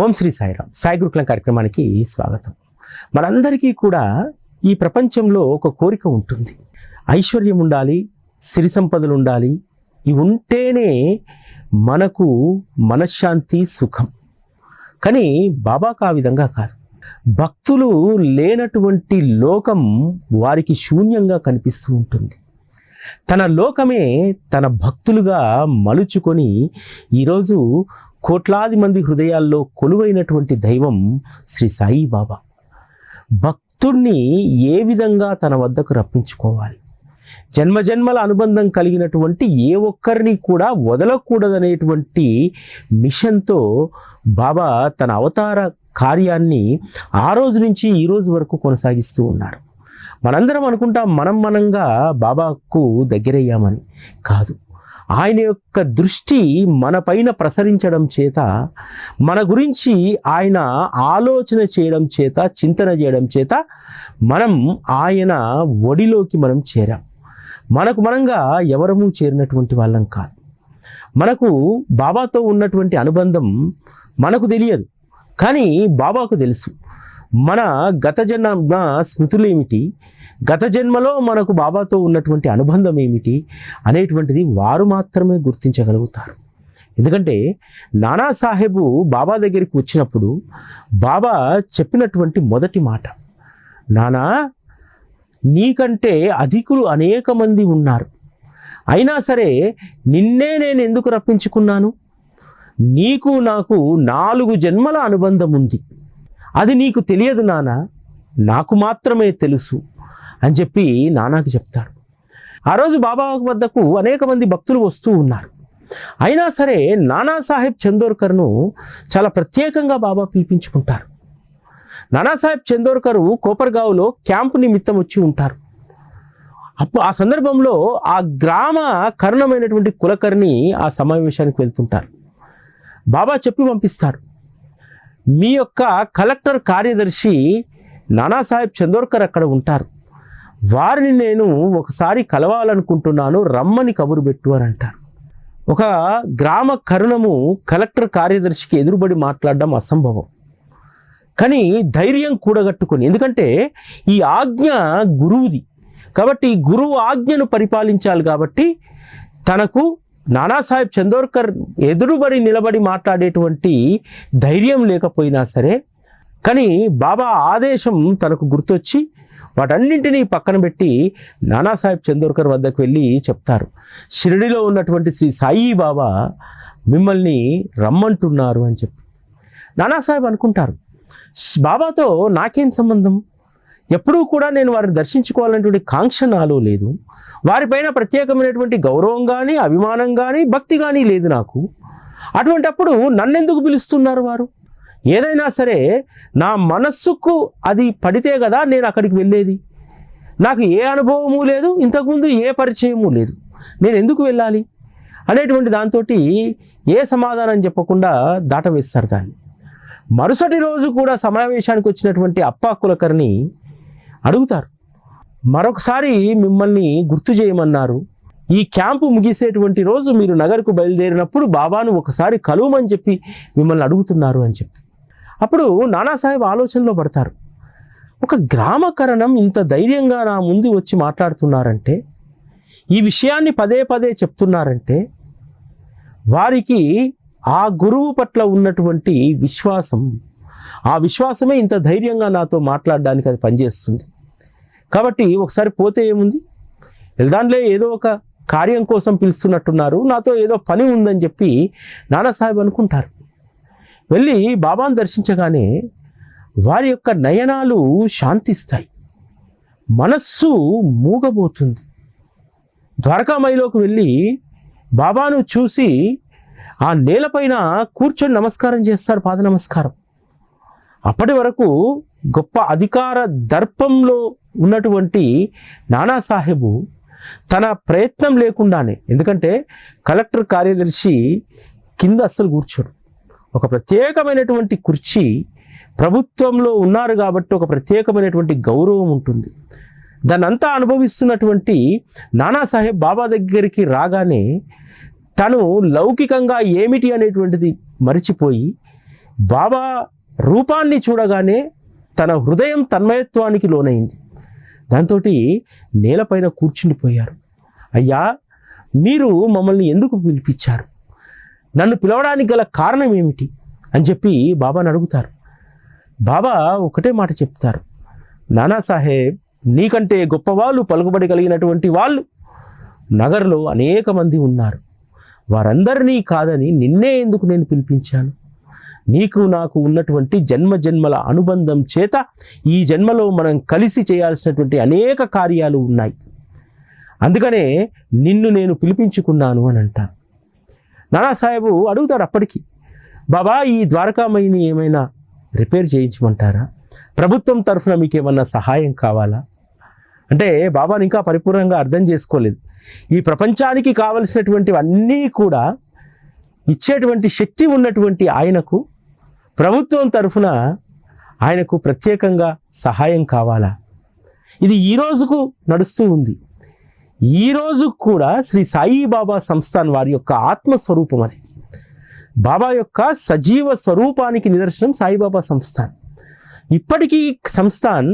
ఓం శ్రీ సాయిరామ్. సాయి గురుకులం కార్యక్రమానికి స్వాగతం. మనందరికీ కూడా ఈ ప్రపంచంలో ఒక కోరిక ఉంటుంది. ఐశ్వర్యం ఉండాలి, సిరి సంపదలు ఉండాలి. ఇవి ఉంటేనే మనకు మనశ్శాంతి, సుఖం. కానీ బాబాకు ఆ విధంగా కాదు. భక్తులు లేనటువంటి లోకం వారికి శూన్యంగా కనిపిస్తూ ఉంటుంది. తన లోకమే తన భక్తులుగా మలుచుకొని ఈరోజు కోట్లాది మంది హృదయాల్లో కొలువైనటువంటి దైవం శ్రీ సాయి బాబా. భక్తుడిని ఏ విధంగా తన వద్దకు రప్పించుకోవాలి, జన్మజన్మల అనుబంధం కలిగినటువంటి ఏ ఒక్కరిని కూడా వదలకూడదనేటువంటి మిషన్తో బాబా తన అవతార కార్యాన్ని ఆ రోజు నుంచి ఈ రోజు వరకు కొనసాగిస్తూ ఉన్నారు. మనందరం అనుకుంటాం మనంగా బాబాకు దగ్గరయ్యామని. కాదు, ఆయన యొక్క దృష్టి మన పైన ప్రసరించడం చేత, మన గురించి ఆయన ఆలోచన చేయడం చేత, చింతన చేయడం చేత మనం ఆయన ఒడిలోకి మనం చేరాం. మనంగా ఎవరము చేరినటువంటి వాళ్ళం కాదు. మనకు బాబాతో ఉన్నటువంటి అనుబంధం మనకు తెలియదు, కానీ బాబాకు తెలుసు. మన గత జన్మ స్మృతులు ఏమిటి, గత జన్మలో మనకు బాబాతో ఉన్నటువంటి అనుబంధం ఏమిటి అనేటువంటిది వారు మాత్రమే గుర్తించగలుగుతారు. ఎందుకంటే నానాసాహెబు బాబా దగ్గరికి వచ్చినప్పుడు బాబా చెప్పినటువంటి మొదటి మాట, నానా నీకంటే అధికులు అనేక మంది ఉన్నారు, అయినా సరే నిన్నే నేను ఎందుకు రప్పించుకున్నాను? నీకు నాకు 4 జన్మల అనుబంధం ఉంది, అది నీకు తెలియదు నాన్న, నాకు మాత్రమే తెలుసు అని చెప్పి నానాకి చెప్తాడు. ఆ రోజు బాబా వద్దకు అనేక మంది భక్తులు వస్తూ ఉన్నారు. అయినా సరే నానాసాహెబ్ చందోర్కర్ను చాలా ప్రత్యేకంగా బాబా పిలిపించుకుంటారు. నానాసాహెబ్ చందోర్కర్ కోపర్గావ్లో క్యాంపు నిమిత్తం వచ్చి ఉంటారు. ఆ సందర్భంలో ఆ గ్రామ కరుణమైనటువంటి కులకర్ణి ఆ సమావేశానికి వెళ్తుంటారు. బాబా చెప్పి పంపిస్తాడు, మీ యొక్క కలెక్టర్ కార్యదర్శి నానాసాహెబ్ చందోర్కర్ అక్కడ ఉంటారు, వారిని నేను ఒకసారి కలవాలనుకుంటున్నాను, రమ్మని కబురు పెట్టు అని అంటారు. ఒక గ్రామ కరుణము కలెక్టర్ కార్యదర్శికి ఎదురుబడి మాట్లాడడం అసంభవం. కానీ ధైర్యం కూడగట్టుకొని, ఎందుకంటే ఈ ఆజ్ఞ గురువుది కాబట్టి గురువు ఆజ్ఞను పరిపాలించాలి కాబట్టి తనకు నానాసాహెబ్ చందోర్కర్ ఎదురుబడి నిలబడి మాట్లాడేటువంటి ధైర్యం లేకపోయినా సరే, కానీ బాబా ఆదేశం తనకు గుర్తొచ్చి వాటన్నింటినీ పక్కన పెట్టి నానాసాహెబ్ చందోర్కర్ వద్దకు వెళ్ళి చెప్తారు, షిరిడిలో ఉన్నటువంటి శ్రీ సాయి బాబా మిమ్మల్ని రమ్మంటున్నారు అని చెప్పి. నానాసాహెబ్ అనుకుంటారు, బాబాతో నాకేం సంబంధం? ఎప్పుడూ కూడా నేను వారిని దర్శించుకోవాలనేటువంటి కాంక్ష నాలో లేదు, వారిపైన ప్రత్యేకమైనటువంటి గౌరవం కానీ, అభిమానం కానీ, భక్తి కానీ లేదు నాకు. అటువంటప్పుడు నన్నెందుకు పిలుస్తున్నారు వారు? ఏదైనా సరే నా మనస్సుకు అది పడితే కదా నేను అక్కడికి వెళ్ళేది. నాకు ఏ అనుభవము లేదు, ఇంతకుముందు ఏ పరిచయము లేదు, నేను ఎందుకు వెళ్ళాలి అనేటువంటి దాంతో ఏ సమాధానం చెప్పకుండా దాటవేస్తారు దాన్ని. మరుసటి రోజు కూడా సమావేశానికి వచ్చినటువంటి అప్పా కులకర్ణి అడుగుతారు, మరొకసారి మిమ్మల్ని గుర్తు చేయమన్నారు, ఈ క్యాంపు ముగిసేటువంటి రోజు మీరు నగర్కు బయలుదేరినప్పుడు బాబాను ఒకసారి కలువమని చెప్పి మిమ్మల్ని అడుగుతున్నారు అని చెప్పి. అప్పుడు నానాసాహెబ్ ఆలోచనలో పడతారు, ఒక గ్రామకరణం ఇంత ధైర్యంగా నా ముందు వచ్చి మాట్లాడుతున్నారంటే, ఈ విషయాన్ని పదే పదే చెప్తున్నారంటే వారికి ఆ గురువు పట్ల ఉన్నటువంటి విశ్వాసం, ఆ విశ్వాసమే ఇంత ధైర్యంగా నాతో మాట్లాడడానికి అది పనిచేస్తుంది. కాబట్టి ఒకసారి పోతే ఏముంది, వెళ్దాంలే, ఏదో ఒక కార్యం కోసం పిలుస్తున్నట్టున్నారు, నాతో ఏదో పని ఉందని చెప్పి నానాసాహెబ్ అనుకుంటారు. వెళ్ళి బాబాను దర్శించగానే వారి యొక్క నయనాలు శాంతిస్తాయి, మనస్సు మూగబోతుంది. ద్వారకామయిలోకి వెళ్ళి బాబాను చూసి ఆ నేలపైన కూర్చొని నమస్కారం చేస్తారు, పాద నమస్కారం. అప్పటి వరకు గొప్ప అధికార దర్పంలో ఉన్నటువంటి నానాసాహెబు తన ప్రయత్నం లేకుండానే, ఎందుకంటే కలెక్టర్ కార్యదర్శి కింద అస్సలు కూర్చోడు, ఒక ప్రత్యేకమైనటువంటి కుర్చీ, ప్రభుత్వంలో ఉన్నారు కాబట్టి ఒక ప్రత్యేకమైనటువంటి గౌరవం ఉంటుంది. దాన్నంతా అనుభవిస్తున్నటువంటి నానాసాహెబ్ బాబా దగ్గరికి రాగానే తను లౌకికంగా ఏమిటి అనేటువంటిది మరిచిపోయి బాబా రూపాన్ని చూడగానే తన హృదయం తన్మయత్వానికి లోనైంది. దాంతో నేలపైన కూర్చుండిపోయారు. అయ్యా, మీరు మమ్మల్ని ఎందుకు పిలిపించారు? నన్ను పిలవడానికి గల కారణం ఏమిటి అని చెప్పి బాబాని అడుగుతారు. బాబా ఒకటే మాట చెప్తారు, నానాసాహెబ్, నీకంటే గొప్పవాళ్ళు, పలుకుబడి కలిగినటువంటి వాళ్ళు నగర్లో అనేక మంది ఉన్నారు. వారందరినీ కాదని నిన్నే ఎందుకు నేను పిలిపించాను? నీకు నాకు ఉన్నటువంటి జన్మ జన్మల అనుబంధం చేత ఈ జన్మలో మనం కలిసి చేయాల్సినటువంటి అనేక కార్యాలు ఉన్నాయి. అందుకనే నిన్ను నేను పిలిపించుకున్నాను అని అంటాను. నానాసాహెబు అడుగుతారు అప్పటికి, బాబా, ఈ ద్వారకామయిని ఏమైనా రిపేర్ చేయించమంటారా? ప్రభుత్వం తరఫున మీకు ఏమన్నా సహాయం కావాలా? అంటే బాబాని ఇంకా పరిపూర్ణంగా అర్థం చేసుకోలేదు. ఈ ప్రపంచానికి కావలసినటువంటివన్నీ కూడా ఇచ్చేటువంటి శక్తి ఉన్నటువంటి ఆయనకు ప్రభుత్వం తరఫున ఆయనకు ప్రత్యేకంగా సహాయం కావాలా? ఇది ఈ రోజుకు నడుస్తూ ఉంది. ఈ రోజు కూడా శ్రీ సాయిబాబా సంస్థాన్ వారి యొక్క ఆత్మస్వరూపం అది. బాబా యొక్క సజీవ స్వరూపానికి నిదర్శనం సాయిబాబా సంస్థాన్. ఇప్పటికీ సంస్థాన్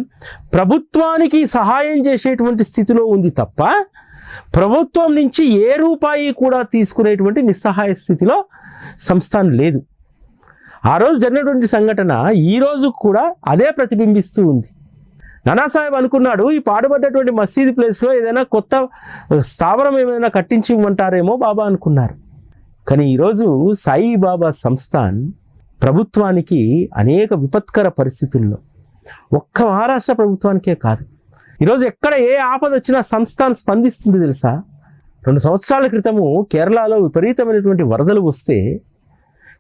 ప్రభుత్వానికి సహాయం చేసేటువంటి స్థితిలో ఉంది తప్ప ప్రభుత్వం నుంచి ఏ రూపాయి కూడా తీసుకునేటువంటి నిస్సహాయ స్థితిలో సంస్థాన్ లేదు. ఆ రోజు జరిగినటువంటి సంఘటన ఈ రోజు కూడా అదే ప్రతిబింబిస్తూ ఉంది. నానాసాహెబ్ అనుకున్నాడు, ఈ పాడుబడ్డటువంటి మసీదు ప్లేస్లో ఏదైనా కొత్త స్థావరం ఏమైనా కట్టించి ఇవ్వమంటారేమో బాబా అనుకున్నారు. కానీ ఈరోజు సాయిబాబా సంస్థాన్ ప్రభుత్వానికి అనేక విపత్కర పరిస్థితుల్లో, ఒక్క మహారాష్ట్ర ప్రభుత్వానికే కాదు, ఈరోజు ఎక్కడ ఏ ఆపద వచ్చినా సంస్థాన్ స్పందిస్తుంది తెలుసా? 2 సంవత్సరాల క్రితము కేరళలో విపరీతమైనటువంటి వరదలు వస్తే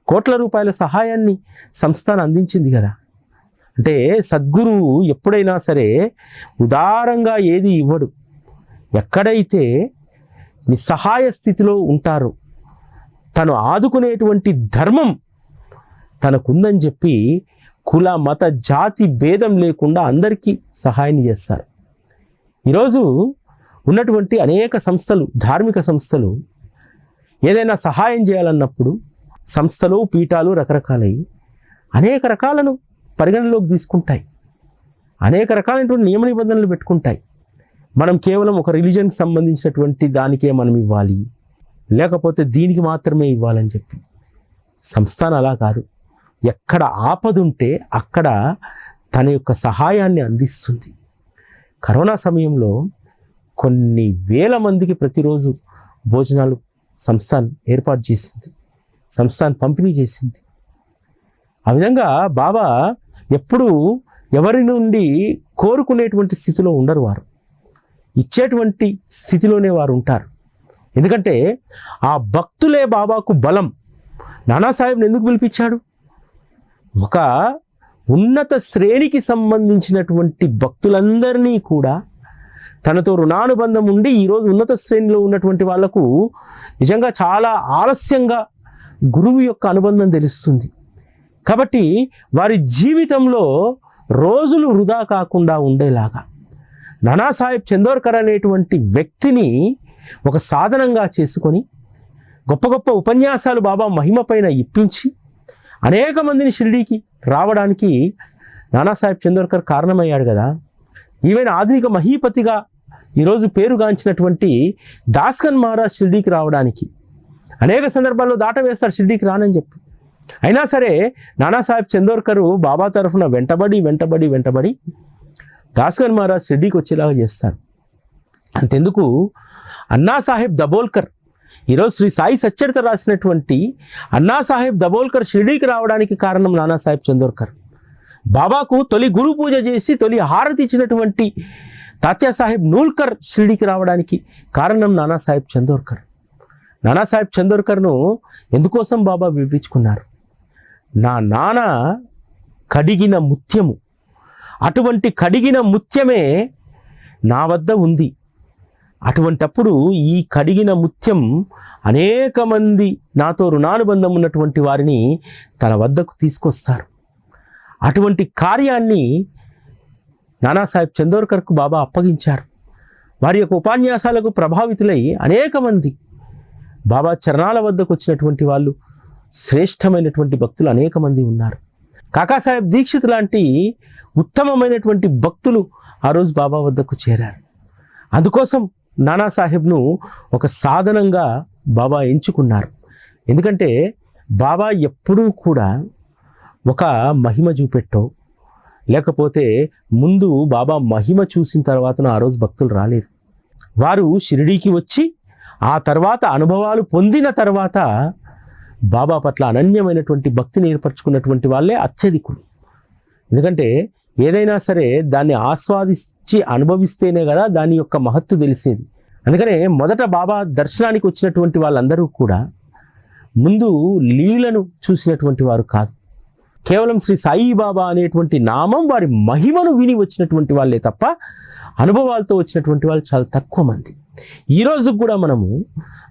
కోట్ల రూపాయల సహాయాన్ని సంస్థాన్ అందించింది కదా. అంటే సద్గురువు ఎప్పుడైనా సరే ఉదారంగా ఏది ఇవ్వడు. ఎక్కడైతే నిస్సహాయ స్థితిలో ఉంటారో తను ఆదుకునేటువంటి ధర్మం తనకుందని చెప్పి కుల మత జాతి భేదం లేకుండా అందరికీ సహాయం చేస్తారు. ఈరోజు ఉన్నటువంటి అనేక సంస్థలు, ధార్మిక సంస్థలు ఏదైనా సహాయం చేయాలన్నప్పుడు సంస్థలు, పీఠాలు రకరకాలై అనేక రకాలను పరిగణలోకి తీసుకుంటాయి, అనేక రకాలైనటువంటి నియమ నిబంధనలు పెట్టుకుంటాయి. మనం కేవలం ఒక రిలీజన్కి సంబంధించినటువంటి దానికే మనం ఇవ్వాలి, లేకపోతే దీనికి మాత్రమే ఇవ్వాలని చెప్పి. సంస్థాన్ అలా కాదు. ఎక్కడ ఆపదుంటే అక్కడ తన యొక్క సహాయాన్ని అందిస్తుంది. కరోనా సమయంలో కొన్ని వేల మందికి ప్రతిరోజు భోజనాలు సంస్థాన్ ఏర్పాటు చేసింది, సంస్థాన్ పంపిణీ చేసింది. ఆ విధంగా బాబా ఎప్పుడూ ఎవరి నుండి కోరుకునేటువంటి స్థితిలో ఉండరు. వారు ఇచ్చేటువంటి స్థితిలోనే వారు ఉంటారు. ఎందుకంటే ఆ భక్తులే బాబాకు బలం. నానాసాహెబ్ని ఎందుకు పిలిపించాడు? ఒక ఉన్నత శ్రేణికి సంబంధించినటువంటి భక్తులందరినీ కూడా తనతో రుణానుబంధం ఉండి ఈరోజు ఉన్నత శ్రేణిలో ఉన్నటువంటి వాళ్లకు నిజంగా చాలా ఆలస్యంగా గురువు యొక్క అనుబంధం తెలుస్తుంది. కాబట్టి వారి జీవితంలో రోజులు వృధా కాకుండా ఉండేలాగా నానాసాహెబ్ చందోర్కర్ అనేటువంటి వ్యక్తిని ఒక సాధనంగా చేసుకొని గొప్ప గొప్ప ఉపన్యాసాలు బాబా మహిమ పైన ఇప్పించి అనేక మందిని షిరిడీకి రావడానికి నానాసాహెబ్ చందోర్కర్ కారణమయ్యాడు కదా. ఈవెన్ ఆధునిక మహీపతిగా ఈరోజు పేరుగాంచినటువంటి దాస్కన్ మహారాజ్ షిరిడీకి రావడానికి అనేక సందర్భాల్లో దాట వేస్తాడు షిరిడీకి రానని చెప్పి. అయినా సరే నానాసాహెబ్ చందోర్కరు బాబా తరఫున వెంటబడి దాస్కన్ మహారాజ్ షిరిడీకి వచ్చేలాగా చేస్తాడు. అంతెందుకు అన్నాసాహెబ్ దబోల్కర్, ఈరోజు శ్రీ సాయి సచ్చరిత రాసినటువంటి అన్నాసాహెబ్ దబోల్కర్ షిరిడీకి రావడానికి కారణం నానాసాహెబ్ చందోర్కర్. బాబాకు తొలి గురు పూజ చేసి తొలి హారతి ఇచ్చినటువంటి తాత్యాసాహెబ్ నూల్కర్ షిరిడీకి రావడానికి కారణం నానాసాహెబ్ చందోర్కర్. నానాసాహెబ్ చందోర్కర్ను ఎందుకోసం బాబా పిలిపించుకున్నారు? నా నాన్న కడిగిన ముత్యము, అటువంటి కడిగిన ముత్యమే నా వద్ద ఉంది. అటువంటప్పుడు ఈ కడిగిన ముత్యం అనేక మంది నాతో రుణానుబంధం ఉన్నటువంటి వారిని తన వద్దకు తీసుకొస్తారు. అటువంటి కార్యాన్ని నానాసాహెబ్ చందోర్కర్కు బాబా అప్పగించారు. వారి యొక్క ఉపన్యాసాలకు ప్రభావితులై అనేక మంది బాబా చరణాల వద్దకు వచ్చినటువంటి వాళ్ళు శ్రేష్టమైనటువంటి భక్తులు అనేక మంది ఉన్నారు. కాకాసాహెబ్ దీక్షిత్ లాంటి ఉత్తమమైనటువంటి భక్తులు ఆ రోజు బాబా వద్దకు చేరారు. అందుకోసం నానాసాహెబ్ను ఒక సాధనంగా బాబా ఎంచుకున్నారు. ఎందుకంటే బాబా ఎప్పుడూ కూడా ఒక మహిమ చూపెట్టో, లేకపోతే ముందు బాబా మహిమ చూసిన తర్వాత ఆ రోజు భక్తులు రాలేదు. వారు షిరిడీకి వచ్చి ఆ తర్వాత అనుభవాలు పొందిన తర్వాత బాబా పట్ల అనన్యమైనటువంటి భక్తిని ఏర్పరచుకున్నటువంటి వాళ్ళే అత్యధికులు. ఎందుకంటే ఏదైనా సరే దాన్ని ఆస్వాదించి అనుభవిస్తేనే కదా దాని యొక్క మహత్తు తెలిసేది. అందుకనే మొదట బాబా దర్శనానికి వచ్చినటువంటి వాళ్ళందరూ కూడా ముందు లీలను చూసినటువంటి వారు కాదు. కేవలం శ్రీ సాయిబాబా అనేటువంటి నామం, వారి మహిమను విని వచ్చినటువంటి వాళ్ళే తప్ప అనుభవాలతో వచ్చినటువంటి వాళ్ళు చాలా తక్కువ మంది. ఈరోజు కూడా మనము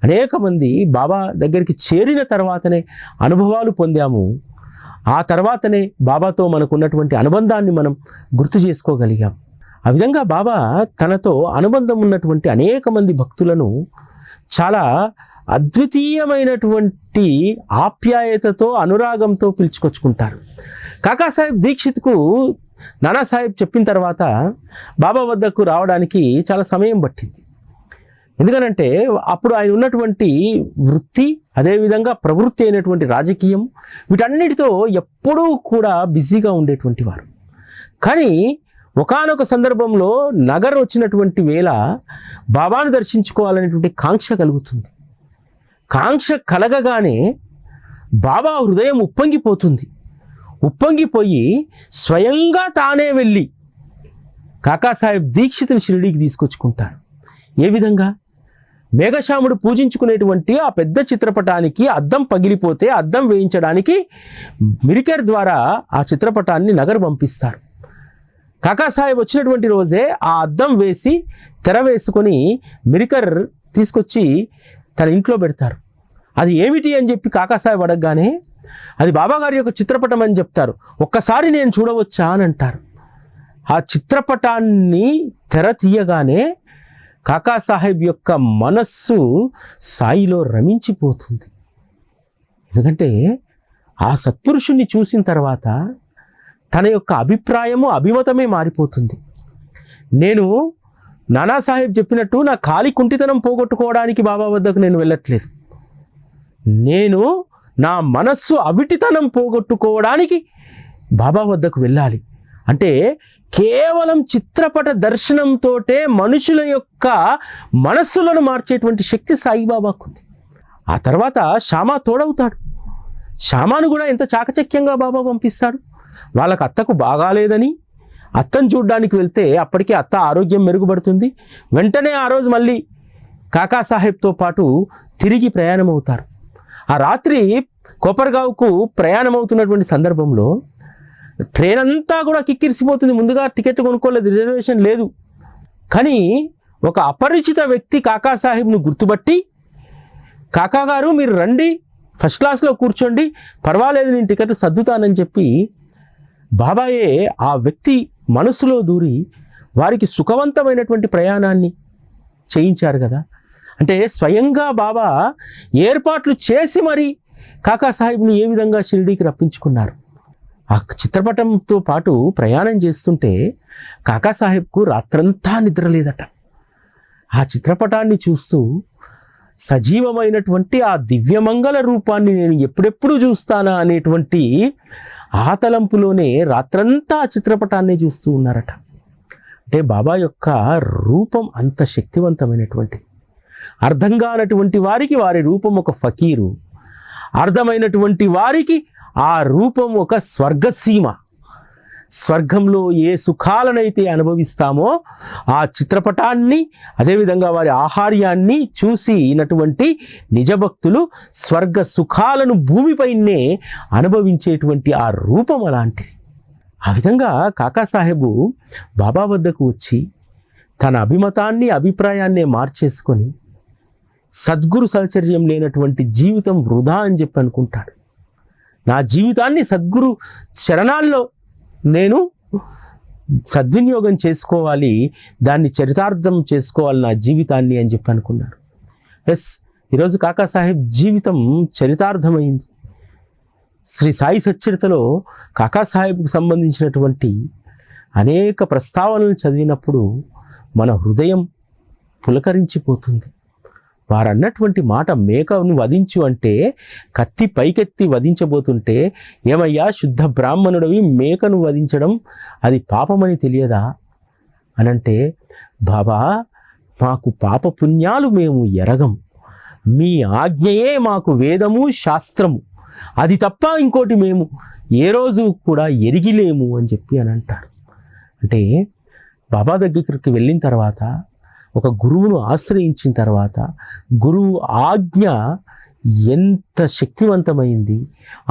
అనేక మంది బాబా దగ్గరికి చేరిన తర్వాతనే అనుభవాలు పొందాము. ఆ తర్వాతనే బాబాతో మనకున్నటువంటి అనుబంధాన్ని మనం గుర్తు చేసుకోగలిగాం. ఆ విధంగా బాబా తనతో అనుబంధం ఉన్నటువంటి అనేక మంది భక్తులను చాలా అద్వితీయమైనటువంటి ఆప్యాయతతో, అనురాగంతో పిలుచుకొచ్చుకుంటారు. కాకాసాహెబ్ దీక్షిత్కు నానాసాహెబ్ చెప్పిన తర్వాత బాబా వద్దకు రావడానికి చాలా సమయం పట్టింది. ఎందుకనంటే అప్పుడు ఆయన ఉన్నటువంటి వృత్తి, అదేవిధంగా ప్రవృత్తి అయినటువంటి రాజకీయం, వీటన్నిటితో ఎప్పుడూ కూడా బిజీగా ఉండేటువంటి వారు. కానీ ఒకానొక సందర్భంలో నగర్ వచ్చినటువంటి వేళ బాబాను దర్శించుకోవాలనేటువంటి కాంక్ష కలుగుతుంది. కాంక్ష కలగగానే బాబా హృదయం ఉప్పొంగిపోతుంది. ఉప్పొంగిపోయి స్వయంగా తానే వెళ్ళి కాకాసాహెబ్ దీక్షితుని షిరిడీకి తీసుకొచ్చుకుంటారు. ఏ విధంగా? మేఘశ్యాముడు పూజించుకునేటువంటి ఆ పెద్ద చిత్రపటానికి అద్దం పగిలిపోతే అద్దం వేయించడానికి మిరికర్ ద్వారా ఆ చిత్రపటాన్ని నగర్ పంపిస్తారు. కాకాసాహెబ్ వచ్చినటువంటి రోజే ఆ అద్దం వేసి తెర వేసుకొని మిరికర్ తీసుకొచ్చి తన ఇంట్లో పెడతారు. అది ఏమిటి అని చెప్పి కాకాసాహెబ్ అడగగానే అది బాబాగారి యొక్క చిత్రపటం అని చెప్తారు. ఒక్కసారి నేను చూడవచ్చా అని అంటారు. ఆ చిత్రపటాన్ని తెర తీయగానే కాకాసాహెబ్ యొక్క మనస్సు సాయిలో రమించిపోతుంది. ఎందుకంటే ఆ సత్పురుషుణ్ణి చూసిన తర్వాత తన యొక్క అభిప్రాయము, అభిమతమే మారిపోతుంది. నేను నానాసాహెబ్ చెప్పినట్టు నా కాలి కుంటితనం పోగొట్టుకోవడానికి బాబా వద్దకు నేను వెళ్ళట్లేదు. నేను నా మనస్సు అవిటితనం పోగొట్టుకోవడానికి బాబా వద్దకు వెళ్ళాలి. అంటే కేవలం చిత్రపట దర్శనంతోటే మనుషుల యొక్క మనస్సులను మార్చేటువంటి శక్తి సాయిబాబాకు ఉంది. ఆ తర్వాత శ్యామా తోడవుతాడు. శ్యామాను కూడా ఎంత చాకచక్యంగా బాబా పంపిస్తాడు. వాళ్ళకు అత్తకు బాగాలేదని అత్తను చూడ్డానికి వెళ్తే అప్పటికే అత్త ఆరోగ్యం మెరుగుపడుతుంది. వెంటనే ఆ రోజు మళ్ళీ కాకాసాహెబ్తో పాటు తిరిగి ప్రయాణం అవుతారు. ఆ రాత్రి కోపర్గావ్కు ప్రయాణం అవుతున్నటువంటి సందర్భంలో ట్రైన్ అంతా కూడా కిక్కిరిసిపోతుంది. ముందుగా టికెట్ కొనుక్కోలేదు, రిజర్వేషన్ లేదు. కానీ ఒక అపరిచిత వ్యక్తి కాకాసాహెబ్ను గుర్తుపట్టి, కాకా గారు మీరు రండి, ఫస్ట్ క్లాస్లో కూర్చోండి, పర్వాలేదు నేను టికెట్ సర్దుతానని చెప్పి బాబాయే ఆ వ్యక్తి మనసులో దూరి వారికి సుఖవంతమైనటువంటి ప్రయాణాన్ని చేయించారు కదా. అంటే స్వయంగా బాబా ఏర్పాట్లు చేసి మరి కాకాసాహెబ్ని ఏ విధంగా షిరిడీకి రప్పించుకున్నారు. ఆ చిత్రపటంతో పాటు ప్రయాణం చేస్తుంటే కాకాసాహెబ్కు రాత్రంతా నిద్రలేదట. ఆ చిత్రపటాన్ని చూస్తూ సజీవమైనటువంటి ఆ దివ్యమంగళ రూపాన్ని నేను ఎప్పుడెప్పుడు చూస్తానా అనేటువంటి ఆతలంపులోనే రాత్రంతా ఆ చిత్రపటాన్ని చూస్తూ ఉన్నారట. అంటే బాబా యొక్క రూపం అంత శక్తివంతమైనటువంటిది. అర్థం కానటువంటి వారికి వారి రూపం ఒక ఫకీరు, అర్థమైనటువంటి వారికి ఆ రూపం ఒక స్వర్గసీమ. స్వర్గంలో ఏ సుఖాలనైతే అనుభవిస్తామో ఆ చిత్రపటాన్ని, అదేవిధంగా వారి ఆహార్యాన్ని చూసినటువంటి నిజభక్తులు స్వర్గ సుఖాలను భూమిపైనే అనుభవించేటువంటి ఆ రూపం అలాంటిది. ఆ విధంగా కాకాసాహెబు బాబా వద్దకు వచ్చి తన అభిమతాన్ని, అభిప్రాయాన్నే మార్చేసుకొని సద్గురు సహచర్యం లేనటువంటి జీవితం వృధా అని చెప్పి అనుకుంటాడు. నా జీవితాన్ని సద్గురు చరణాల్లో నేను సద్వినియోగం చేసుకోవాలి, దాన్ని చరితార్థం చేసుకోవాలి నా జీవితాన్ని అని చెప్పి అనుకున్నాడు. ఈరోజు కాకాసాహెబ్ జీవితం చరితార్థమైంది. శ్రీ సాయి సచ్చరితలో కాకాసాహెబ్కు సంబంధించినటువంటి అనేక ప్రస్తావనలు చదివినప్పుడు మన హృదయం పులకరించిపోతుంది. వారు అన్నటువంటి మాట, మేకను వధించు అంటే కత్తి పైకెత్తి వధించబోతుంటే, ఏమయ్యా శుద్ధ బ్రాహ్మణుడివి, మేకను వధించడం అది పాపమని తెలియదా అనంటే, బాబా మాకు పాప పుణ్యాలు మేము ఎరగం, మీ ఆజ్ఞయే మాకు వేదము శాస్త్రము, అది తప్ప ఇంకోటి మేము ఏ రోజు కూడా ఎరిగిలేము అని చెప్పి అని అంటారు. అంటే బాబా దగ్గరికి వెళ్ళిన తర్వాత, ఒక గురువును ఆశ్రయించిన తర్వాత, గురువు ఆజ్ఞ ఎంత శక్తివంతమైంది,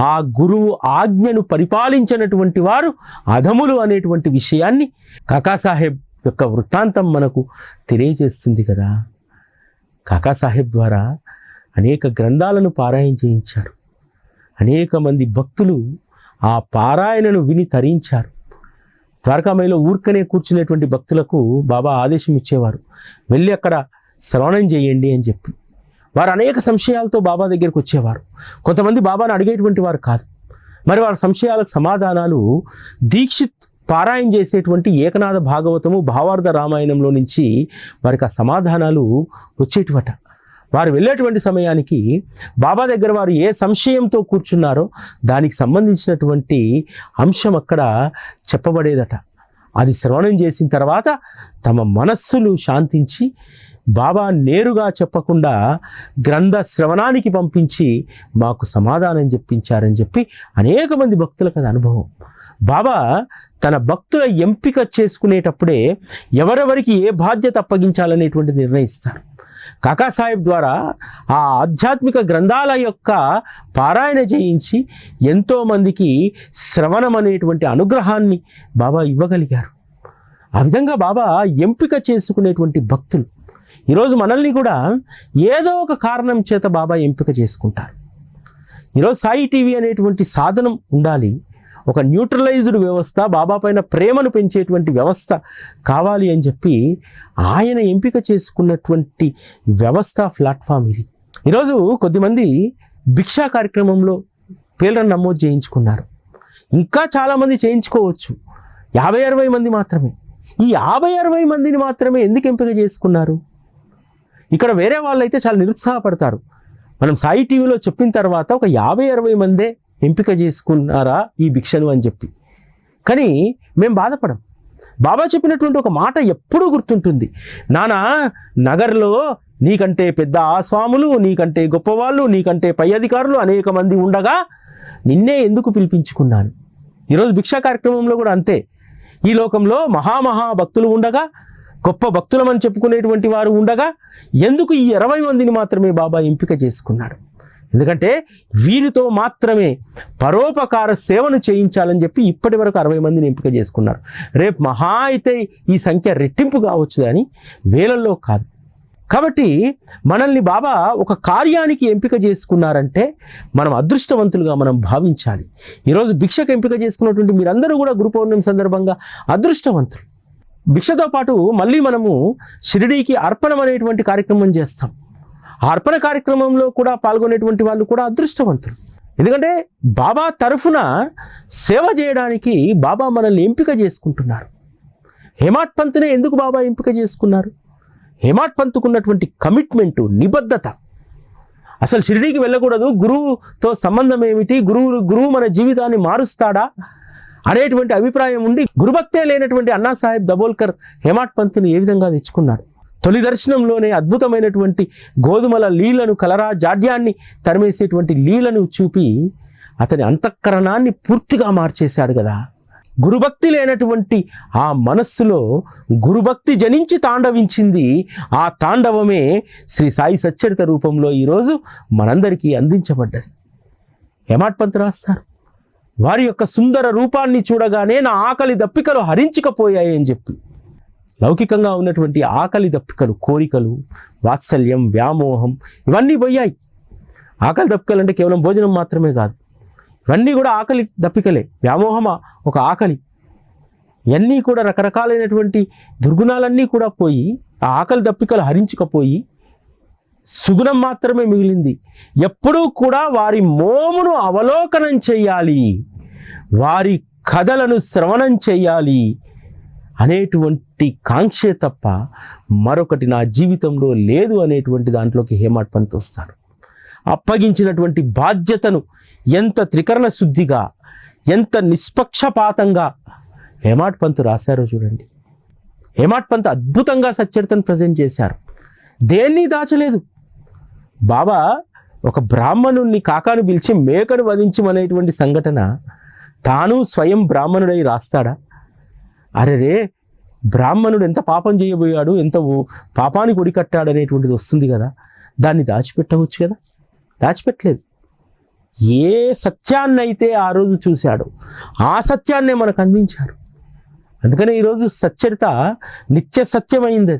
ఆ గురువు ఆజ్ఞను పరిపాలించినటువంటి వారు అధములు అనేటువంటి విషయాన్ని కాకాసాహెబ్ యొక్క వృత్తాంతం మనకు తెలియజేస్తుంది కదా. కాకాసాహెబ్ ద్వారా అనేక గ్రంథాలను పారాయణ చేయించారు. అనేక మంది భక్తులు ఆ పారాయణను విని తరించారు. ద్వారకామాయిలో ఊరికనే కూర్చునేటువంటి భక్తులకు బాబా ఆదేశం ఇచ్చేవారు, వెళ్ళి అక్కడ శ్రవణం చేయండి అని చెప్పి. వారు అనేక సంశయాలతో బాబా దగ్గరికి వచ్చేవారు. కొంతమంది బాబాను అడిగేటువంటి వారు కాదు. మరి వారి సంశయాలకు సమాధానాలు దీక్షిత్ పారాయణ చేసేటువంటి ఏకనాథ భాగవతము, భావార్థ రామాయణంలో నుంచి వారికి ఆ సమాధానాలు వచ్చేటివట. వారు వెళ్ళేటువంటి సమయానికి బాబా దగ్గర వారు ఏ సంశయంతో కూర్చున్నారో దానికి సంబంధించినటువంటి అంశం అక్కడ చెప్పబడేదట. అది శ్రవణం చేసిన తర్వాత తమ మనస్సులు శాంతించి, బాబా నేరుగా చెప్పకుండా గ్రంథ శ్రవణానికి పంపించి మాకు సమాధానం చెప్పించారని చెప్పి అనేక మంది భక్తులకు అది అనుభవం. బాబా తన భక్తుల ఎంపిక చేసుకునేటప్పుడే ఎవరెవరికి ఏ బాధ్యత అప్పగించాలనేటువంటి నిర్ణయిస్తారు. కాకాసాహెబ్ ద్వారా ఆ ఆధ్యాత్మిక గ్రంథాల యొక్క పారాయణ చేయించి ఎంతోమందికి శ్రవణం అనేటువంటి అనుగ్రహాన్ని బాబా ఇవ్వగలిగారు. ఆ విధంగా బాబా ఎంపిక చేసుకునేటువంటి భక్తులు. ఈరోజు మనల్ని కూడా ఏదో ఒక కారణం చేత బాబా ఎంపిక చేసుకుంటారు. ఈరోజు సాయి టీవీ అనేటువంటి సాధనం ఉండాలి, ఒక న్యూట్రలైజ్డ్ వ్యవస్థ, బాబా పైన ప్రేమను పెంచేటువంటి వ్యవస్థ కావాలి అని చెప్పి ఆయన ఎంపిక చేసుకున్నటువంటి వ్యవస్థ, ప్లాట్ఫామ్ ఇది. ఈరోజు కొద్దిమంది భిక్షా కార్యక్రమంలో పేర్లను నమోదు చేయించుకున్నారు. ఇంకా చాలామంది చేయించుకోవచ్చు. 50-60 మంది మాత్రమే. ఈ 50-60 మందిని మాత్రమే ఎందుకు ఎంపిక చేసుకున్నారు? ఇక్కడ వేరే వాళ్ళు అయితే చాలా నిరుత్సాహపడతారు. మనం సాయి టీవీలో చెప్పిన తర్వాత ఒక 50-60 మందే ఎంపిక చేసుకున్నారా ఈ భిక్షను అని చెప్పి. కానీ మేము బాధపడం. బాబా చెప్పినటువంటి ఒక మాట ఎప్పుడూ గుర్తుంటుంది, నానా నగర్లో నీకంటే పెద్ద ఆస్వాములు, నీకంటే గొప్పవాళ్ళు, నీకంటే పై అధికారులు అనేక మంది ఉండగా నిన్నే ఎందుకు పిలిపించుకున్నాను. ఈరోజు భిక్షా కార్యక్రమంలో కూడా అంతే. ఈ లోకంలో మహా భక్తులు ఉండగా, గొప్ప భక్తులమని చెప్పుకునేటువంటి వారు ఉండగా ఎందుకు ఈ 20 మందిని మాత్రమే బాబా ఎంపిక చేసుకున్నాడు? ఎందుకంటే వీరితో మాత్రమే పరోపకార సేవను చేయించాలని చెప్పి ఇప్పటి వరకు 60 మందిని ఎంపిక చేసుకున్నారు. రేపు మహా అయితే ఈ సంఖ్య రెట్టింపు కావచ్చు కానీ వేలల్లో కాదు. కాబట్టి మనల్ని బాబా ఒక కార్యానికి ఎంపిక చేసుకున్నారంటే మనం అదృష్టవంతులుగా మనం భావించాలి. ఈరోజు భిక్షకు ఎంపిక చేసుకున్నటువంటి మీరందరూ కూడా గురు పౌర్ణమి సందర్భంగా అదృష్టవంతులు. భిక్షతో పాటు మళ్ళీ మనము షిరిడీకి అర్పణం అనేటువంటి కార్యక్రమం చేస్తాం. ఆ అర్పణ కార్యక్రమంలో కూడా పాల్గొనేటువంటి వాళ్ళు కూడా అదృష్టవంతులు. ఎందుకంటే బాబా తరఫున సేవ చేయడానికి బాబా మనల్ని ఎంపిక చేసుకుంటున్నారు. హేమాడ్ పంత్నే ఎందుకు బాబా ఎంపిక చేసుకున్నారు? హేమాడ్ పంత్కున్నటువంటి కమిట్మెంటు, నిబద్ధత. అసలు షిరిడీకి వెళ్ళకూడదు, గురువుతో సంబంధం ఏమిటి, గురువు మన జీవితాన్ని మారుస్తాడా అనేటువంటి అభిప్రాయం ఉండి గురుభక్తే లేనటువంటి అన్నాసాహెబ్ దబోల్కర్ హేమాడ్ పంత్ని ఏ విధంగా తెచ్చుకున్నాడు? తొలి దర్శనంలోనే అద్భుతమైనటువంటి గోధుమల లీలను, కలరా జాడ్యాన్ని తరిమేసేటువంటి లీలను చూపి అతని అంతఃకరణాన్ని పూర్తిగా మార్చేశాడు కదా. గురుభక్తి లేనటువంటి ఆ మనస్సులో గురుభక్తి జనించి తాండవించింది. ఆ తాండవమే శ్రీ సాయి సచ్చరిత రూపంలో ఈరోజు మనందరికీ అందించబడ్డది. హేమాడ్ పంత్ రాస్తారు, వారి యొక్క సుందర రూపాన్ని చూడగానే నా ఆకలి దప్పికలు హరించకపోయాయి అని చెప్పి. లౌకికంగా ఉన్నటువంటి ఆకలి దప్పికలు, కోరికలు, వాత్సల్యం, వ్యామోహం ఇవన్నీ పోయాయి. ఆకలి దప్పికలు అంటే కేవలం భోజనం మాత్రమే కాదు, ఇవన్నీ కూడా ఆకలి దప్పికలే. వ్యామోహం ఒక ఆకలి. ఇవన్నీ కూడా రకరకాలైనటువంటి దుర్గుణాలన్నీ కూడా పోయి ఆ ఆకలి దప్పికలు హరించకపోయి సుగుణం మాత్రమే మిగిలింది. ఎప్పుడూ కూడా వారి మోమును అవలోకనం చెయ్యాలి, వారి కథలను శ్రవణం చెయ్యాలి అనేటువంటి కాంక్షే తప్ప మరొకటి నా జీవితంలో లేదు అనేటువంటి దాంట్లోకి హేమాడ్ పంత్ వస్తారు. అప్పగించినటువంటి బాధ్యతను ఎంత త్రికరణ శుద్ధిగా, ఎంత నిష్పక్షపాతంగా హేమాడ్ పంత్ రాశారో చూడండి. హేమాడ్ పంత్ అద్భుతంగా సచ్చరితను ప్రజెంట్ చేశారు, దేన్ని దాచలేదు. బాబా ఒక బ్రాహ్మణుణ్ణి కాకాను పిలిచి మేకను వధించమనేటువంటి సంఘటన తాను స్వయం బ్రాహ్మణుడై రాస్తాడా? అరెరే, బ్రాహ్మణుడు ఎంత పాపం చేయబోయాడు, ఎంత పాపానికి ఒడికట్టాడు అనేటువంటిది వస్తుంది కదా, దాన్ని దాచిపెట్టవచ్చు కదా, దాచిపెట్టలేదు. ఏ సత్యాన్నైతే ఆ రోజు చూశాడో ఆ సత్యాన్నే మనకు అందించారు. అందుకనే ఈరోజు సచ్చరిత నిత్య సత్యమైంది.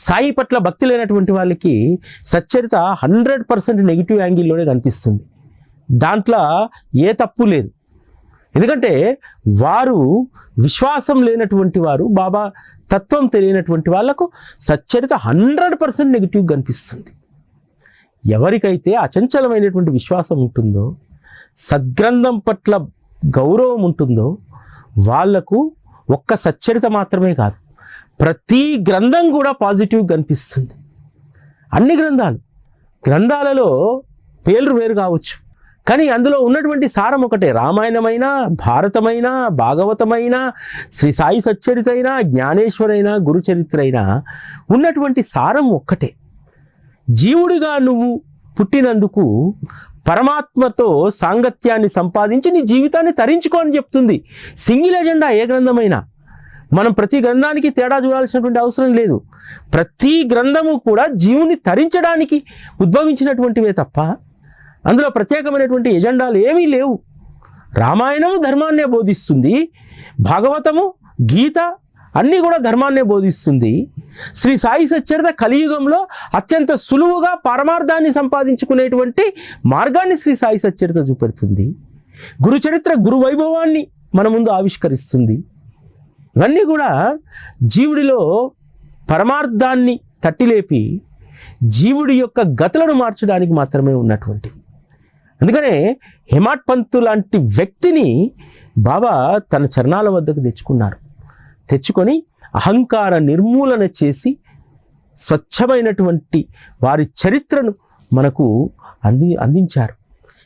సాయి పట్ల భక్తి లేనటువంటి వాళ్ళకి సచ్చరిత 100% నెగిటివ్ యాంగిల్లోనే కనిపిస్తుంది. దాంట్లో ఏ తప్పు లేదు. ఎందుకంటే వారు విశ్వాసం లేనటువంటి వారు, బాబా తత్వం తెలియనటువంటి వాళ్లకు సచ్చరిత 100% నెగిటివ్ కనిపిస్తుంది. ఎవరికైతే అచంచలమైనటువంటి విశ్వాసం ఉంటుందో, సద్గ్రంథం పట్ల గౌరవం ఉంటుందో వాళ్లకు ఒక్క సచ్చరిత మాత్రమే కాదు, ప్రతి గ్రంథం కూడా పాజిటివ్ కనిపిస్తుంది. అన్ని గ్రంథాలలో పేర్లు వేరు కావచ్చు, కానీ అందులో ఉన్నటువంటి సారం ఒకటే. రామాయణమైనా, భారతమైనా, భాగవతమైనా, శ్రీ సాయి సచ్చరిత అయినా, జ్ఞానేశ్వరైనా, గురుచరిత్ర అయినా ఉన్నటువంటి సారం ఒక్కటే. జీవుడిగా నువ్వు పుట్టినందుకు పరమాత్మతో సాంగత్యాన్ని సంపాదించి నీ జీవితాన్ని తరించుకో అని చెప్తుంది. సింగిల్ ఎజెండా ఏ గ్రంథమైనా. మనం ప్రతి గ్రంథానికి తేడా చూడాల్సినటువంటి అవసరం లేదు. ప్రతి గ్రంథము కూడా జీవుని తరించడానికి ఉద్భవించినటువంటివే తప్ప అందులో ప్రత్యేకమైనటువంటి ఎజెండాలు ఏమీ లేవు. రామాయణము ధర్మాన్నే బోధిస్తుంది, భాగవతము, గీత అన్నీ కూడా ధర్మాన్నే బోధిస్తుంది. శ్రీ సాయి సచ్చరిత కలియుగంలో అత్యంత సులువుగా పరమార్థాన్ని సంపాదించుకునేటువంటి మార్గాన్ని శ్రీ సాయి సచ్చరిత చూపెడుతుంది. గురుచరిత్ర గురు వైభవాన్ని మన ముందు ఆవిష్కరిస్తుంది. ఇవన్నీ కూడా జీవుడిలో పరమార్థాన్ని తట్టిలేపి జీవుడి యొక్క గతులను మార్చడానికి మాత్రమే ఉన్నటువంటివి. అందుకనే హేమాడ్ పంత్ లాంటి వ్యక్తిని బాబా తన చరణాల వద్దకు తెచ్చుకొని అహంకార నిర్మూలన చేసి స్వచ్ఛమైనటువంటి వారి చరిత్రను మనకు అందించారు.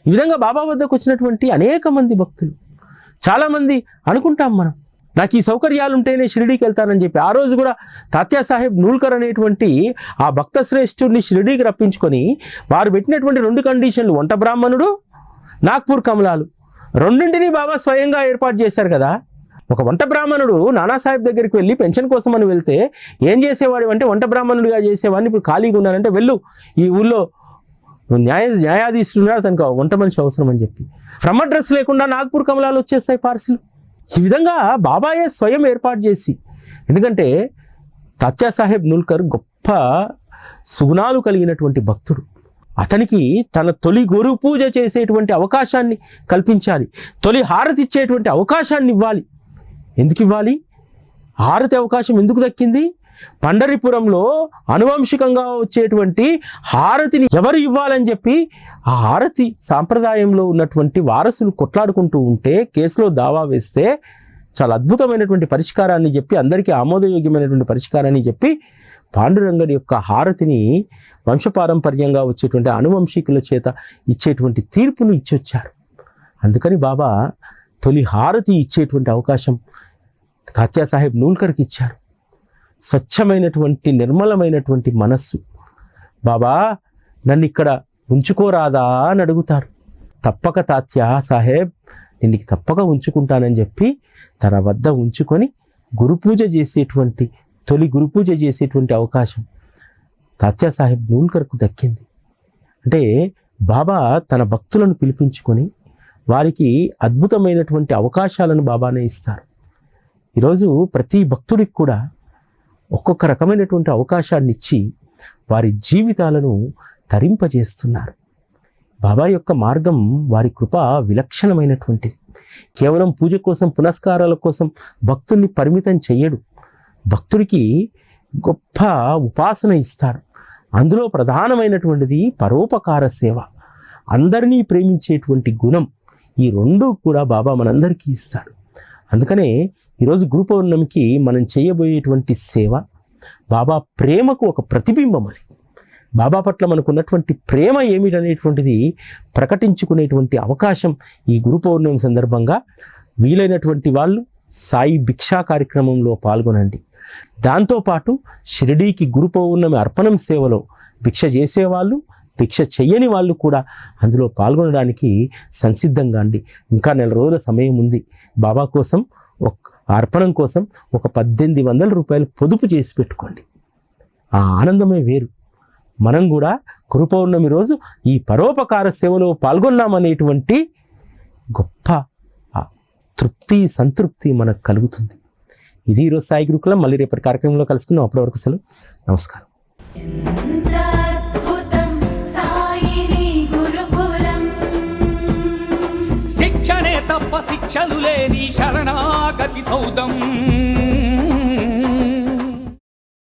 ఈ విధంగా బాబా వద్దకు వచ్చినటువంటి అనేక మంది భక్తులు, చాలామంది అనుకుంటాం మనం, నాకు ఈ సౌకర్యాలు ఉంటేనే షిరిడీకి వెళ్తానని చెప్పి. ఆ రోజు కూడా తాత్యా సాహెబ్ నూల్కర్ అనేటువంటి ఆ భక్త శ్రేష్ఠుడిని షిరిడీకి రప్పించుకొని వారు పెట్టినటువంటి 2 కండిషన్లు, వంట బ్రాహ్మణుడు, నాగ్పూర్ కమలాలు, రెండింటినీ బాబా స్వయంగా ఏర్పాటు చేశారు కదా. ఒక వంట బ్రాహ్మణుడు నానాసాహెబ్ దగ్గరికి వెళ్ళి పెన్షన్ కోసం అని వెళ్తే ఏం చేసేవాడు అంటే, వంట బ్రాహ్మణుడిగా చేసేవాడిని, ఇప్పుడు ఖాళీగా ఉన్నానంటే వెళ్ళు, ఈ ఊళ్ళో న్యాయాధీశుడు తనకు వంట మనిషి అవసరం అని చెప్పి ఫ్రమ్ అడ్రస్ లేకుండా నాగ్పూర్ కమలాలు వచ్చేస్తాయి పార్సిల్. ఈ విధంగా బాబాయే స్వయం ఏర్పాటు చేసి, ఎందుకంటే తాత్యా సాహెబ్ నూల్కర్ గొప్ప సుగుణాలు కలిగినటువంటి భక్తుడు. అతనికి తన తొలి గురు పూజ చేసేటువంటి అవకాశాన్ని కల్పించాలి, తొలి హారతి ఇచ్చేటువంటి అవకాశాన్ని ఇవ్వాలి. ఎందుకు ఇవ్వాలి? హారతి అవకాశం ఎందుకు దక్కింది? పండరిపురంలో అనువంశికంగా వచ్చేటువంటి హారతిని ఎవరు ఇవ్వాలని చెప్పి ఆ హారతి సాంప్రదాయంలో ఉన్నటువంటి వారసులు కొట్లాడుకుంటూ ఉంటే, కేసులో దావా వేస్తే చాలా అద్భుతమైనటువంటి పరిష్కారాన్ని చెప్పి, అందరికీ ఆమోదయోగ్యమైనటువంటి పరిష్కారాన్ని చెప్పి పాండురంగడి యొక్క హారతిని వంశపారంపర్యంగా వచ్చేటువంటి అనువంశికుల చేత ఇచ్చేటువంటి తీర్పును ఇచ్చొచ్చారు. అందుకని బాబా తొలి హారతి ఇచ్చేటువంటి అవకాశం తాత్యా సాహెబ్ నూల్కర్కి ఇచ్చారు. స్వచ్ఛమైనటువంటి నిర్మలమైనటువంటి మనస్సు. బాబా నన్ను ఇక్కడ ఉంచుకోరాదా అని అడుగుతారు. తప్పక తాత్యా సాహెబ్, నేను తప్పక ఉంచుకుంటానని చెప్పి తన వద్ద ఉంచుకొని గురుపూజ చేసేటువంటి, తొలి గురుపూజ చేసేటువంటి అవకాశం తాత్యా సాహెబ్ నూల్కర్కు దక్కింది. అంటే బాబా తన భక్తులను పిలిపించుకొని వారికి అద్భుతమైనటువంటి అవకాశాలను బాబానే ఇస్తారు. ఈరోజు ప్రతి భక్తుడికి కూడా ఒక్కొక్క రకమైనటువంటి అవకాశాన్ని ఇచ్చి వారి జీవితాలను తరింపజేస్తున్నారు. బాబా యొక్క మార్గం, వారి కృప విలక్షణమైనటువంటిది. కేవలం పూజ కోసం, పునస్కారాల కోసం భక్తుల్ని పరిమితం చెయ్యడు. భక్తుడికి గొప్ప ఉపాసన ఇస్తాడు. అందులో ప్రధానమైనటువంటిది పరోపకార సేవ, అందరినీ ప్రేమించేటువంటి గుణం. ఈ రెండూ కూడా బాబా మనందరికీ ఇస్తాడు. అందుకనే ఈరోజు గురు పౌర్ణమికి మనం చేయబోయేటువంటి సేవ బాబా ప్రేమకు ఒక ప్రతిబింబం. అది బాబా పట్ల మనకున్నటువంటి ప్రేమ ఏమిటనేటువంటిది ప్రకటించుకునేటువంటి అవకాశం ఈ గురు పౌర్ణమి సందర్భంగా వీలైనటువంటి వాళ్ళు సాయి భిక్షా కార్యక్రమంలో పాల్గొనండి. దాంతోపాటు షిరిడీకి గురు పౌర్ణమి అర్పణం సేవలో భిక్ష చేసేవాళ్ళు, భిక్ష చెయ్యని వాళ్ళు కూడా అందులో పాల్గొనడానికి సంసిద్ధంగా అండి. ఇంకా 4 రోజుల సమయం ఉంది. బాబా కోసం అర్పణం కోసం ఒక 1800 రూపాయలు పొదుపు చేసి పెట్టుకోండి. ఆ ఆనందమే వేరు. మనం కూడా గురు పౌర్ణమి రోజు ఈ పరోపకార సేవలో పాల్గొన్నామనేటువంటి గొప్ప తృప్తి, సంతృప్తి మనకు కలుగుతుంది. ఇది ఈరోజు సాయి గురుకులం. మళ్ళీ రేపటి కార్యక్రమంలో కలుసుకుందాం. అప్పటి వరకు సెలవు. నమస్కారం. శిక్షణే తప్ప శిక్షలు లేని శరణాగతి సౌదం.